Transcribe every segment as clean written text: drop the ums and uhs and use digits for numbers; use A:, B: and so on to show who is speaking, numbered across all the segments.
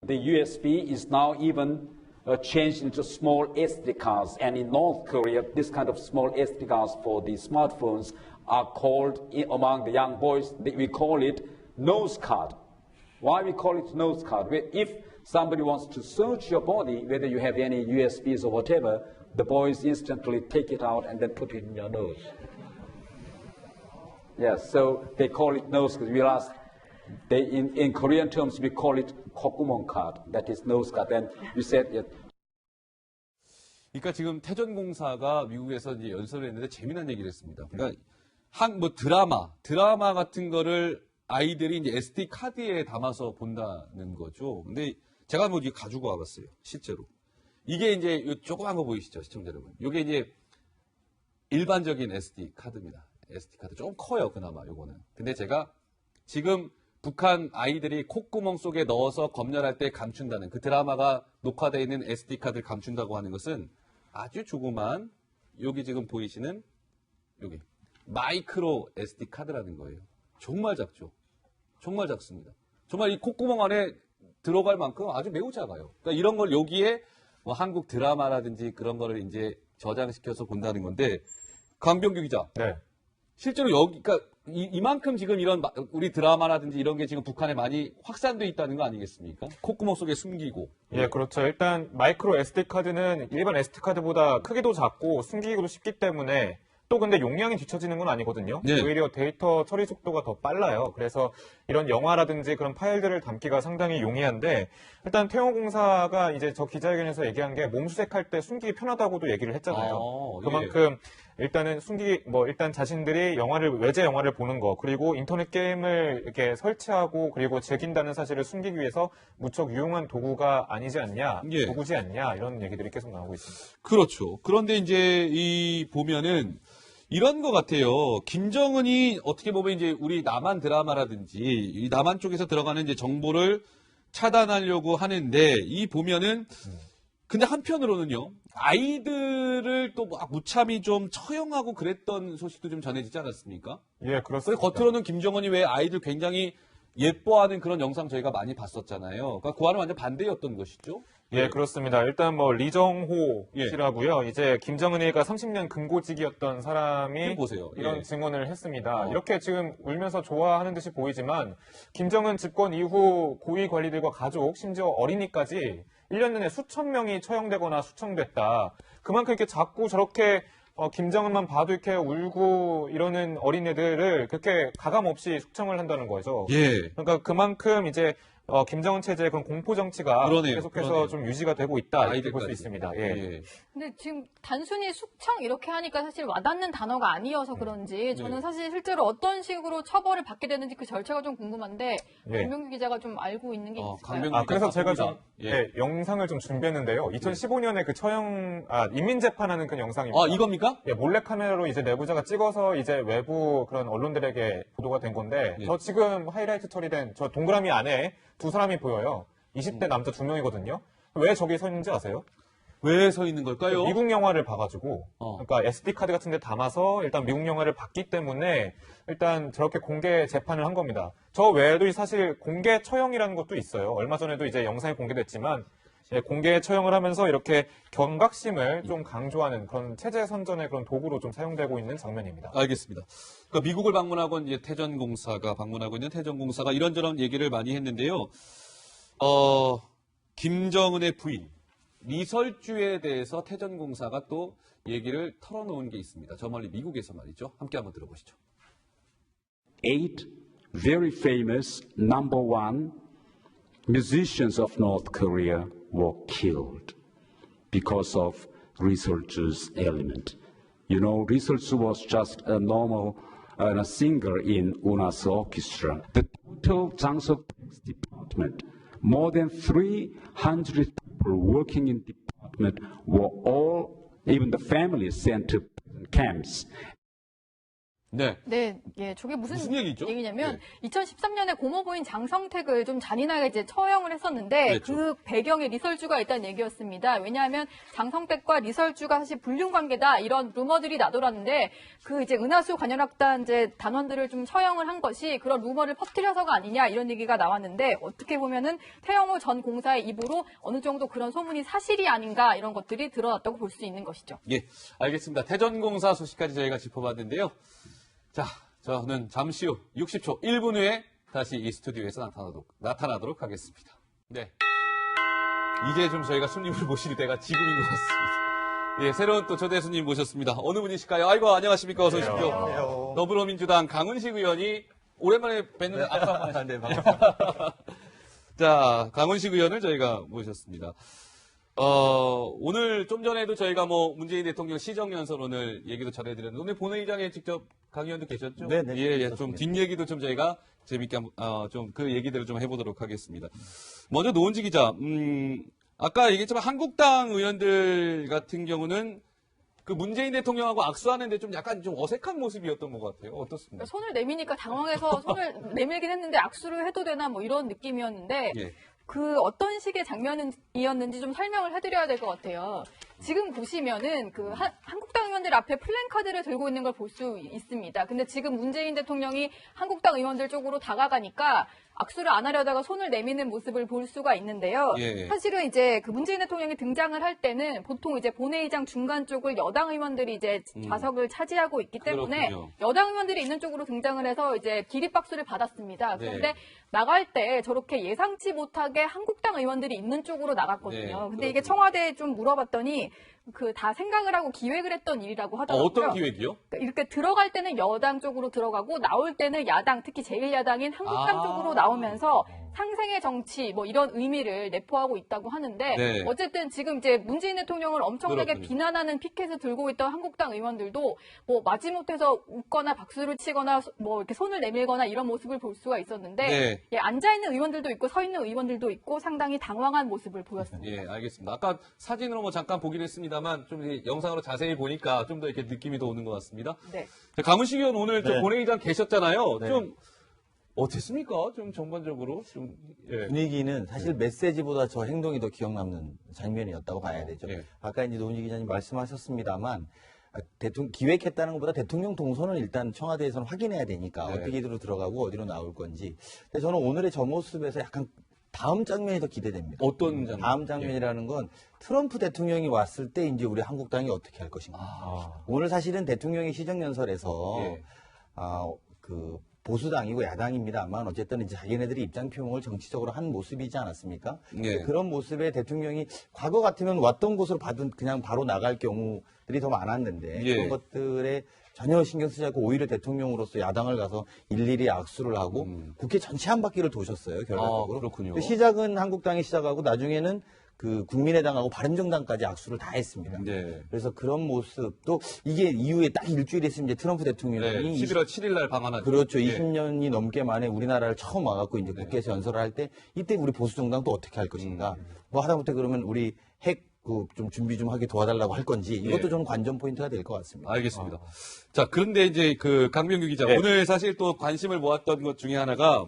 A: The USB is now even changed into small SD cards, and in North Korea, this kind of small SD cards for the smartphones are called, among the young boys, we call it nose card. Why we call it nose card? If somebody wants to search your body, whether you have any USBs or whatever, the boys instantly take it out and then put it in your nose. Yes, so they call it nose card. Whereas in Korean terms, we call it 콧구멍 card. That is nose card. And you said it.
B: 그러니까 지금 태전공사가 미국에서 이제 연설을 했는데 재미난 얘기를 했습니다. 그러니까 드라마 같은 거를 아이들이 이제 SD 카드에 담아서 본다는 거죠. 근데 제가 뭐 이게 가지고 와봤어요. 실제로. 이게 이제 요 조그만 거 보이시죠, 시청자 여러분. 이게 이제 일반적인 SD 카드입니다. SD 카드 조금 커요, 그나마 요거는. 근데 제가 지금 북한 아이들이 콧구멍 속에 넣어서 검열할 때 감춘다는 그 드라마가 녹화되어 있는 SD 카드를 감춘다고 하는 것은 아주 조그만 여기 지금 보이시는 여기 마이크로 SD 카드라는 거예요. 정말 작죠. 정말 작습니다. 정말 이 콧구멍 안에 들어갈 만큼 아주 매우 작아요. 그러니까 이런 걸 여기에 뭐 한국 드라마라든지 그런 거를 이제 저장시켜서 본다는 건데, 강병규 기자.
C: 네.
B: 실제로 여기, 그러니까 이만큼 지금 이런 우리 드라마라든지 이런 게 지금 북한에 많이 확산돼 있다는 거 아니겠습니까? 콧구멍 속에 숨기고.
C: 예, 그렇죠. 일단 마이크로 SD 카드는 일반 SD 카드보다 크기도 작고 숨기기도 쉽기 때문에 또 근데 용량이 뒤처지는 건 아니거든요.
B: 네.
C: 오히려 데이터 처리 속도가 더 빨라요. 그래서 이런 영화라든지 그런 파일들을 담기가 상당히 용이한데, 일단 태용공사가 이제 저 기자회견에서 얘기한 게 몸수색할 때 숨기기 편하다고도 얘기를 했잖아요. 그만큼 일단은 일단 자신들이 외제 영화를 보는 거, 그리고 인터넷 게임을 이렇게 설치하고 그리고 즐긴다는 사실을 숨기기 위해서 무척 유용한 도구가 아니지 않냐,
B: 예.
C: 도구지 않냐, 이런 얘기들이 계속 나오고 있습니다.
B: 그렇죠. 그런데 이제 보면은 이런 것 같아요. 김정은이 어떻게 보면 이제 우리 남한 드라마라든지 이 남한 쪽에서 들어가는 이제 정보를 차단하려고 하는데, 이 보면은 근데 한편으로는요, 아이들을 또 무참히 좀 처형하고 그랬던 소식도 좀 전해지지 않았습니까?
C: 예, 그렇습니다.
B: 겉으로는 김정은이 왜 아이들 굉장히 예뻐하는 그런 영상 저희가 많이 봤었잖아요. 그러니까 그와는 완전 반대였던 것이죠.
C: 예, 그렇습니다. 일단 리정호 씨라고요. 이제 김정은이가 30년 금고직이었던 사람이
B: 보세요.
C: 이런 증언을 했습니다. 이렇게 지금 울면서 좋아하는 듯이 보이지만 김정은 집권 이후 고위 관리들과 가족, 심지어 어린이까지 1년 내내 수천 명이 처형되거나 수청됐다. 그만큼 이렇게 자꾸 저렇게 김정은만 봐도 이렇게 울고 이러는 어린애들을 그렇게 가감없이 숙청을 한다는 거죠.
B: 예.
C: 그러니까 그만큼 이제 김정은 체제의 그런 공포 정치가 계속해서 좀 유지가 되고 있다, 이렇게 볼 수 있습니다. 예.
D: 근데 지금 단순히 숙청 이렇게 하니까 사실 와닿는 단어가 아니어서 그런지 저는 사실 실제로 어떤 식으로 처벌을 받게 되는지 그 절차가 좀 궁금한데 김병규 기자가 좀 알고 있는 게 있을까요?
C: 그래서 제가 좀 영상을 좀 준비했는데요. 2015년에 그 인민재판하는 그 영상입니다.
B: 이겁니까?
C: 예, 몰래카메라로 이제 내부자가 찍어서 이제 외부 그런 언론들에게 보도가 된 건데, 저 지금 하이라이트 처리된 저 동그라미 안에 두 사람이 보여요. 20대 남자 두 명이거든요. 왜 저기 서 있는지 아세요?
B: 왜 서 있는 걸까요?
C: 미국 영화를 봐가지고, 그러니까 SD 카드 같은 데 담아서 일단 미국 영화를 봤기 때문에 일단 저렇게 공개 재판을 한 겁니다. 저 외에도 사실 공개 처형이라는 것도 있어요. 얼마 전에도 이제 영상이 공개됐지만, 공개 처형을 하면서 이렇게 경각심을 좀 강조하는 그런 체제 선전의 그런 도구로 좀 사용되고 있는 장면입니다.
B: 알겠습니다. 그러니까 미국을 방문하고 이제 태전공사가 방문하고 있는 태전공사가 이런저런 얘기를 많이 했는데요. 김정은의 부인 리설주에 대해서 태전공사가 또 얘기를 털어놓은 게 있습니다. 저 멀리 미국에서 말이죠. 함께 한번 들어보시죠.
A: 8 very famous number one musicians of North Korea were killed because of Lee Sol-ju's element. You know, Lee So-ju was just a normal singer in UNA's orchestra. The total Jang Suk-baek's department, more than 300 people working in the department were all, even the families, sent to camps.
B: 네.
D: 네, 예, 저게 무슨
B: 얘기죠?
D: 얘기냐면 2013년에 고모부인 장성택을 좀 잔인하게 이제 처형을 했었는데
B: 그렇죠.
D: 그 배경에 리설주가 있다는 얘기였습니다. 왜냐하면 장성택과 리설주가 사실 불륜 관계다 이런 루머들이 나돌았는데 그 이제 은하수 관현악단 이제 단원들을 좀 처형을 한 것이 그런 루머를 퍼뜨려서가 아니냐 이런 얘기가 나왔는데 어떻게 보면은 태영호 전 공사의 입으로 어느 정도 그런 소문이 사실이 아닌가 이런 것들이 드러났다고 볼 수 있는 것이죠.
B: 예, 알겠습니다. 대전공사 소식까지 저희가 짚어봤는데요. 자, 저는 잠시 후 60초, 1분 후에 다시 이 스튜디오에서 나타나도록 하겠습니다. 네. 이제 좀 저희가 손님을 모실 때가 지금인 것 같습니다. 예, 새로운 또 초대 손님 모셨습니다. 어느 분이실까요? 아이고, 안녕하십니까? 어서 오십시오.
C: 안녕하세요.
B: 더불어민주당 강은식 의원이 오랜만에 뵙는 아까
E: 네, 반갑습니다.
B: 자, 강은식 의원을 저희가 모셨습니다. 오늘 좀 전에도 저희가 뭐 문재인 대통령 시정연설 오늘 얘기도 전해드렸는데 오늘 본회의장에 직접 강 의원도 계셨죠?
E: 네네.
B: 예, 좀 뒷얘기도 좀 저희가 재밌게 좀 그 얘기들을 좀 해보도록 하겠습니다. 먼저 노은지 기자, 아까 얘기했지만 한국당 의원들 같은 경우는 그 문재인 대통령하고 악수하는데 좀 약간 좀 어색한 모습이었던 것 같아요. 어떻습니까?
D: 손을 내미니까 당황해서 손을 내밀긴 했는데 악수를 해도 되나 뭐 이런 느낌이었는데
B: 예.
D: 그 어떤 식의 장면이었는지 좀 설명을 해드려야 될 것 같아요. 지금 보시면은 그 한국당 의원들 앞에 플랜카드를 들고 있는 걸 볼 수 있습니다. 근데 지금 문재인 대통령이 한국당 의원들 쪽으로 다가가니까 악수를 안 하려다가 손을 내미는 모습을 볼 수가 있는데요.
B: 예.
D: 사실은 이제 그 문재인 대통령이 등장을 할 때는 보통 이제 본회의장 중간 쪽을 여당 의원들이 이제 좌석을 차지하고 있기 때문에
B: 그렇군요.
D: 여당 의원들이 있는 쪽으로 등장을 해서 이제 기립박수를 받았습니다.
B: 네.
D: 그런데 나갈 때 저렇게 예상치 못하게 한국당 의원들이 있는 쪽으로 나갔거든요.
B: 네,
D: 근데 이게
B: 그렇군요.
D: 청와대에 좀 물어봤더니 그 다 생각을 하고 기획을 했던 일이라고 하더라고요.
B: 어떤 기획이요?
D: 그러니까 이렇게 들어갈 때는 여당 쪽으로 들어가고 나올 때는 야당, 특히 제1야당인 한국당 쪽으로 나오면서 상생의 정치 뭐 이런 의미를 내포하고 있다고 하는데
B: 네.
D: 어쨌든 지금 이제 문재인 대통령을 엄청나게
B: 그렇군요.
D: 비난하는 피켓을 들고 있던 한국당 의원들도 뭐 마지못해서 웃거나 박수를 치거나 뭐 이렇게 손을 내밀거나 이런 모습을 볼 수가 있었는데
B: 네.
D: 예, 앉아있는 의원들도 있고 서 있는 의원들도 있고 상당히 당황한 모습을 보였습니다.
B: 예, 알겠습니다. 아까 사진으로 뭐 잠깐 보긴 했습니다만 좀 영상으로 자세히 보니까 좀 더 이렇게 느낌이 더 오는 것 같습니다.
D: 네.
B: 자, 강훈식 의원 오늘 저
E: 네.
B: 본회의장 계셨잖아요.
E: 네.
B: 좀 어땠습니까? 좀 전반적으로 좀 예.
E: 분위기는 사실 메시지보다 저 행동이 더 기억 남는 장면이었다고 봐야 되죠.
B: 예.
E: 아까 이제 노은지 기자님 말씀하셨습니다만 기획했다는 것보다 대통령 동선을 일단 청와대에서는 확인해야 되니까
B: 네.
E: 어떻게 들어가고 어디로 나올 건지. 근데 저는 오늘의 저 모습에서 약간 다음 장면이 더 기대됩니다.
B: 어떤 장면?
E: 다음 장면이라는 건 트럼프 대통령이 왔을 때 이제 우리 한국당이 어떻게 할 것인가. 오늘 사실은 대통령의 시정연설에서
B: 예.
E: 그 보수당이고 야당입니다만 어쨌든 이제 자기네들이 입장 표명을 정치적으로 한 모습이지 않았습니까?
B: 예.
E: 그런 모습에 대통령이 과거 같으면 왔던 곳으로 그냥 바로 나갈 경우들이 더 많았는데
B: 예.
E: 그런 것들에 전혀 신경 쓰지 않고 오히려 대통령으로서 야당을 가서 일일이 악수를 하고 국회 전체 한 바퀴를 도셨어요, 결과적으로.
B: 그렇군요.
E: 근데 시작은 한국당이 시작하고 나중에는 그 국민의당하고 바른정당까지 악수를 다 했습니다.
B: 네.
E: 그래서 그런 모습도 이게 이후에 딱 일주일 있으면 이제 트럼프
B: 네.
E: 대통령이
B: 11월 7일 날 방한하죠.
E: 그렇죠.
B: 예.
E: 20년이 넘게 만에 우리나라를 처음 와갖고 이제 국회에서 연설을 할 때 이때 우리 보수정당도 어떻게 할 것인가. 뭐 하다못해 그러면 우리 핵 좀 준비 좀 하게 도와달라고 할 건지 이것도
B: 예.
E: 좀 관전 포인트가 될 것 같습니다.
B: 알겠습니다. 자, 그런데 이제 그 강병규 기자
C: 네.
B: 오늘 사실 또 관심을 모았던 것 중에 하나가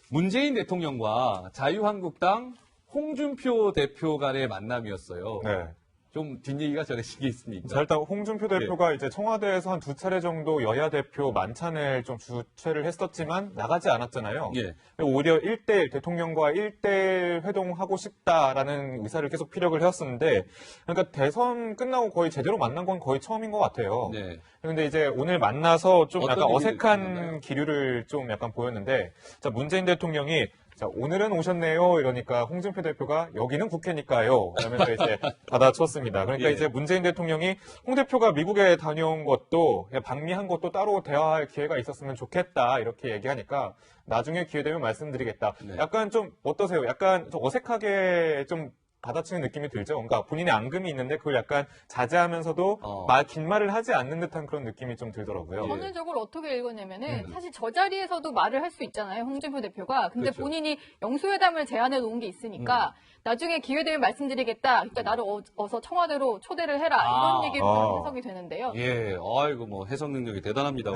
B: 문재인 대통령과 자유한국당 홍준표 대표 간의 만남이었어요.
C: 네.
B: 좀 뒷얘기가 전해진 게 있습니까?
C: 자, 일단 홍준표 대표가 이제 청와대에서 한 2차례 정도 여야 대표 만찬을 좀 주최를 했었지만 나가지 않았잖아요.
B: 예.
C: 오히려 1대1 대통령과 1대1 회동하고 싶다라는 의사를 계속 피력을 해왔었는데 그러니까 대선 끝나고 거의 제대로 만난 건 거의 처음인 것 같아요.
B: 네.
C: 근데 이제 오늘 만나서 좀
B: 어떤
C: 약간
B: 얘기를
C: 어색한
B: 듣나요?
C: 기류를 좀 약간 보였는데 자, 문재인 대통령이 자, 오늘은 오셨네요. 이러니까 홍준표 대표가 여기는 국회니까요. 라면서 이제 받아쳤습니다. 그러니까
B: 예.
C: 이제 문재인 대통령이 홍 대표가 미국에 다녀온 것도 방미한 것도 따로 대화할 기회가 있었으면 좋겠다. 이렇게 얘기하니까 나중에 기회 되면 말씀드리겠다.
B: 네.
C: 약간 좀 어떠세요? 약간 좀 어색하게 좀 받아치는 느낌이 들죠. 그러니까 본인의 앙금이 있는데 그걸 약간 자제하면서도 긴 말을 하지 않는 듯한 그런 느낌이 좀 들더라고요.
D: 저는 저걸 어떻게 읽었냐면은 사실 저 자리에서도 말을 할 수 있잖아요. 홍준표 대표가. 근데
B: 그렇죠.
D: 본인이 영수회담을 제안해 놓은 게 있으니까 나중에 기회되면 말씀드리겠다. 그러니까 나를 어서 청와대로 초대를 해라. 이런 얘기로 해석이 되는데요.
B: 예, 아이고 뭐 해석 능력이 대단합니다.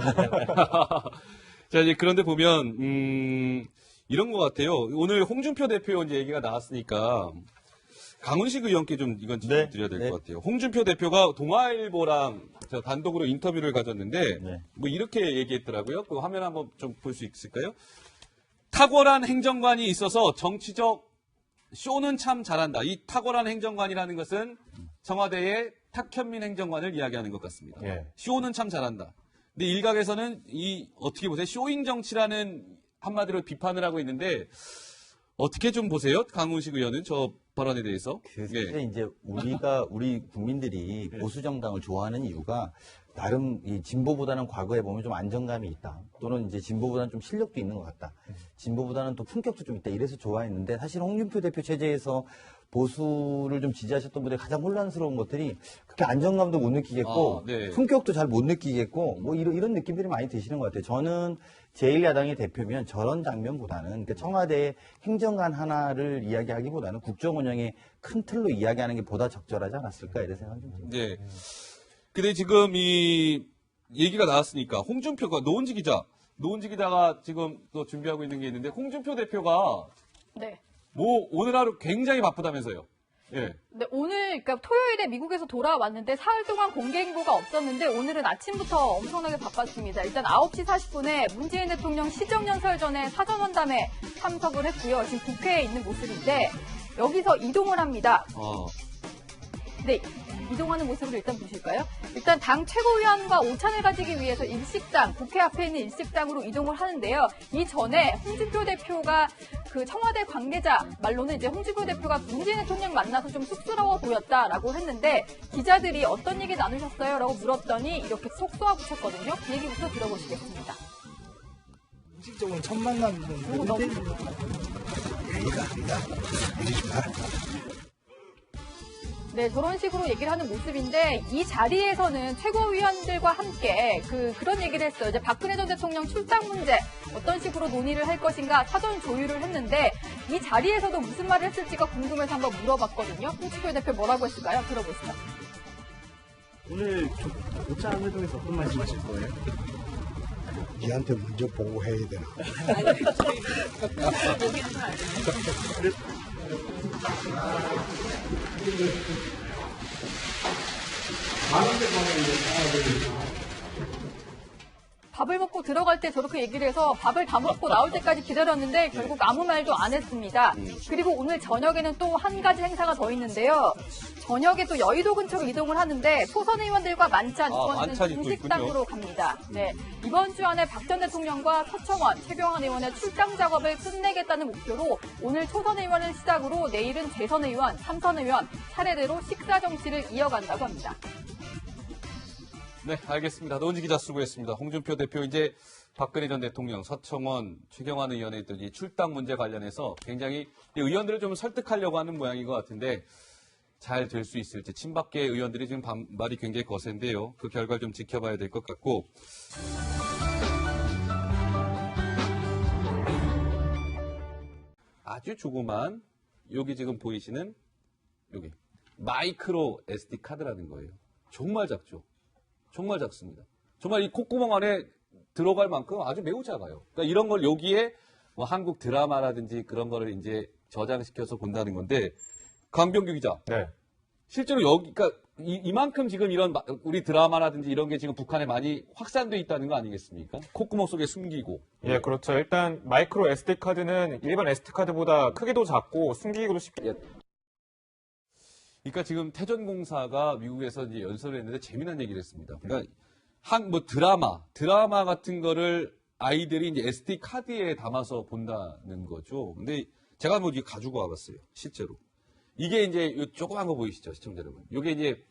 B: 자, 이제 그런데 보면 이런 것 같아요. 오늘 홍준표 대표 이제 얘기가 나왔으니까 강훈식 의원께 좀 이건 짚어드려야
E: 네,
B: 될
E: 네.
B: 것 같아요. 홍준표 대표가 동아일보랑 저 단독으로 인터뷰를 가졌는데
E: 네.
B: 뭐 이렇게 얘기했더라고요. 그 화면 한번 좀 볼 수 있을까요? 탁월한 행정관이 있어서 정치적 쇼는 참 잘한다. 이 탁월한 행정관이라는 것은 청와대의 탁현민 행정관을 이야기하는 것 같습니다.
C: 예.
B: 쇼는 참 잘한다. 근데 일각에서는 이 어떻게 보세요? 쇼잉 정치라는 한마디로 비판을 하고 있는데 어떻게 좀 보세요? 강훈식 의원은 저 발언에 대해서.
E: 근데 이제 우리 국민들이 보수 정당을 좋아하는 이유가 나름 이 진보보다는 과거에 보면 좀 안정감이 있다. 또는 이제 진보보다는 좀 실력도 있는 것 같다. 진보보다는 또 품격도 좀 있다. 이래서 좋아했는데 사실 홍준표 대표 체제에서 보수를 좀 지지하셨던 분들의 가장 혼란스러운 것들이 그렇게 안정감도 못 느끼겠고
B: 네.
E: 품격도 잘 못 느끼겠고 뭐 이런 느낌들이 많이 드시는 것 같아요. 저는 제1야당의 대표면 저런 장면보다는 그러니까 청와대의 행정관 하나를 이야기하기보다는 국정 운영의 큰 틀로 이야기하는 게 보다 적절하지 않았을까 이런 생각이 좀 듭니다.
B: 네. 근데 지금 이 얘기가 나왔으니까 홍준표가 노은지 기자가 지금 또 준비하고 있는 게 있는데 홍준표 대표가
D: 네.
B: 뭐 오늘 하루 굉장히 바쁘다면서요. 예.
D: 네, 오늘, 그러니까 토요일에 미국에서 돌아왔는데 사흘 동안 공개 행보가 없었는데 오늘은 아침부터 엄청나게 바빴습니다. 일단 9시 40분에 문재인 대통령 시정연설 전에 사전원담에 참석을 했고요. 지금 국회에 있는 모습인데 여기서 이동을 합니다. 네, 이동하는 모습을 일단 보실까요? 일단 당 최고위원과 오찬을 가지기 위해서 일식장, 국회 앞에 있는 일식장으로 이동을 하는데요. 이전에 홍준표 대표가 그 청와대 관계자 말로는 이제 홍준표 대표가 문재인 대통령 만나서 좀 쑥스러워 보였다라고 했는데 기자들이 어떤 얘기 나누셨어요? 라고 물었더니 이렇게 속 쏘아붙였거든요. 그 얘기부터 들어보시겠습니다.
F: 공식적으로 첫 만남은
D: 네, 저런 식으로 얘기를 하는 모습인데 이 자리에서는 최고위원들과 함께 그런 얘기를 했어요. 이제 박근혜 전 대통령 출당 문제 어떤 식으로 논의를 할 것인가 사전 조율을 했는데 이 자리에서도 무슨 말을 했을지가 궁금해서 한번 물어봤거든요. 홍준표 대표 뭐라고 했을까요? 들어보시죠.
F: 오늘 오찬 회동에서 어떤 말씀하실 거예요?
G: 니한테 먼저 보고해야 되나?
D: 밥을 먹고 들어갈 때 저렇게 얘기를 해서 밥을 다 먹고 나올 때까지 기다렸는데 결국 아무 말도 안 했습니다. 그리고 오늘 저녁에는 또 한 가지 행사가 더 있는데요. 저녁에 또 여의도 근처로 이동을 하는데 초선 의원들과 만찬, 이번에는
B: 만찬이 또
D: 중식당으로 갑니다. 네, 이번 주 안에 박 전 대통령과 서청원, 최경환 의원의 출장 작업을 끝내겠다는 목표로 오늘 초선 의원을 시작으로 내일은 재선 의원, 삼선 의원 차례대로 식사 정치를 이어간다고 합니다.
B: 네, 알겠습니다. 노은지 기자 수고했습니다. 홍준표 대표 이제 박근혜 전 대통령, 서청원, 최경환 의원의 또 이 출당 문제 관련해서 굉장히 의원들을 좀 설득하려고 하는 모양인 것 같은데 잘 될 수 있을지 친박계 의원들이 지금 반발이 굉장히 거센데요. 그 결과를 좀 지켜봐야 될 것 같고. 아주 조그만 여기 지금 보이시는 여기 마이크로 SD 카드라는 거예요. 정말 작죠. 정말 작습니다. 정말 이 콧구멍 안에 들어갈 만큼 아주 매우 작아요. 그러니까 이런 걸 여기에 뭐 한국 드라마라든지 그런 거를 이제 저장시켜서 본다는 건데 강병규 기자.
C: 네.
B: 실제로 여기 그러니까 이만큼 지금 이런 우리 드라마라든지 이런 게 지금 북한에 많이 확산돼 있다는 거 아니겠습니까? 콧구멍 속에 숨기고.
C: 예, 그렇죠. 일단 마이크로 SD 카드는 일반 SD 카드보다 크기도 작고 숨기기도 쉽게.
B: 그러니까 지금 태전공사가 미국에서 이제 연설을 했는데 재미난 얘기를 했습니다. 그러니까 뭐 드라마 같은 거를 아이들이 이제 SD 카드에 담아서 본다는 거죠. 근데 제가 뭐 이게 가지고 와봤어요. 실제로. 이게 이제 요 조그만 거 보이시죠, 시청자 여러분. 이게 이제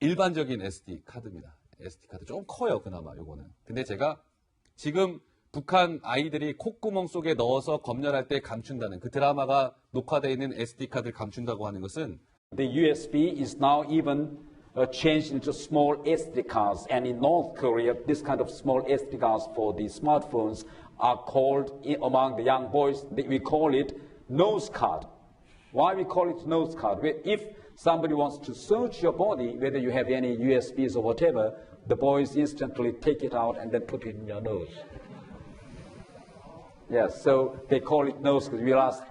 B: 일반적인 SD 카드입니다. SD 카드 조금 커요, 그나마 요거는. 근데 제가 지금 북한 아이들이 콧구멍 속에 넣어서 검열할 때 감춘다는 그 드라마가 녹화되어 있는 SD 카드를 감춘다고 하는 것은
A: The USB is now even changed into small SD cards, and in North Korea, this kind of small SD cards for the smartphones are called, among the young boys, we call it nose card. Why we call it nose card? If somebody wants to search your body, whether you have any USBs or whatever, the boys instantly take it out and then put it in your nose. Yes, so they call it nose card. Whereas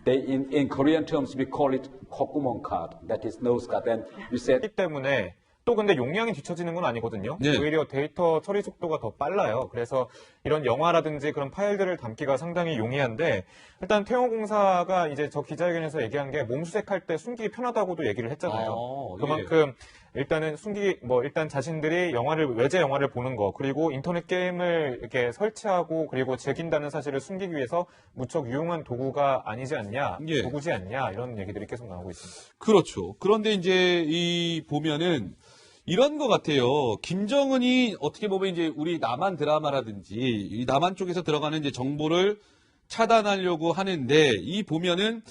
A: in Korean terms, we call it 콧구멍 card. That is nose card. And you said.
C: 때문에 또 근데 용량이 뒤처지는 건 아니거든요.
B: 네.
C: 오히려 데이터 처리 속도가 더 빨라요. 그래서 이런 영화라든지 그런 파일들을 담기가 상당히 용이한데 일단 태용공사가 이제 저 기자회견에서 얘기한 게 몸수색할 때 숨기기 편하다고도 얘기를 했잖아요. 그만큼 일단은 일단 자신들이 외제 영화를 보는 거, 그리고 인터넷 게임을 이렇게 설치하고 그리고 즐긴다는 사실을 숨기기 위해서 무척 유용한 도구가 아니지 않냐, 도구지 않냐, 이런 얘기들이 계속 나오고 있습니다.
B: 그렇죠. 그런데 이제 보면은 이런 것 같아요. 김정은이 어떻게 보면 이제 우리 남한 드라마라든지 이 남한 쪽에서 들어가는 이제 정보를 차단하려고 하는데 이 보면은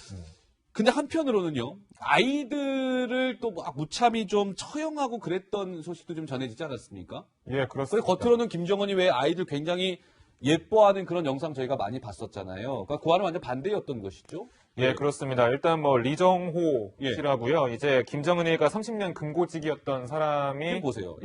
B: 근데 한편으로는요. 아이들을 또 무참히 좀 처형하고 그랬던 소식도 좀 전해지지 않았습니까?
C: 예, 그렇습니다.
B: 겉으로는 김정은이 왜 아이들 굉장히 예뻐하는 그런 영상 저희가 많이 봤었잖아요. 그러니까 그와는 완전 반대였던 것이죠.
C: 예, 그렇습니다. 일단 리정호 씨라고요. 이제 김정은이가 30년 금고직이었던 사람이
B: 보세요.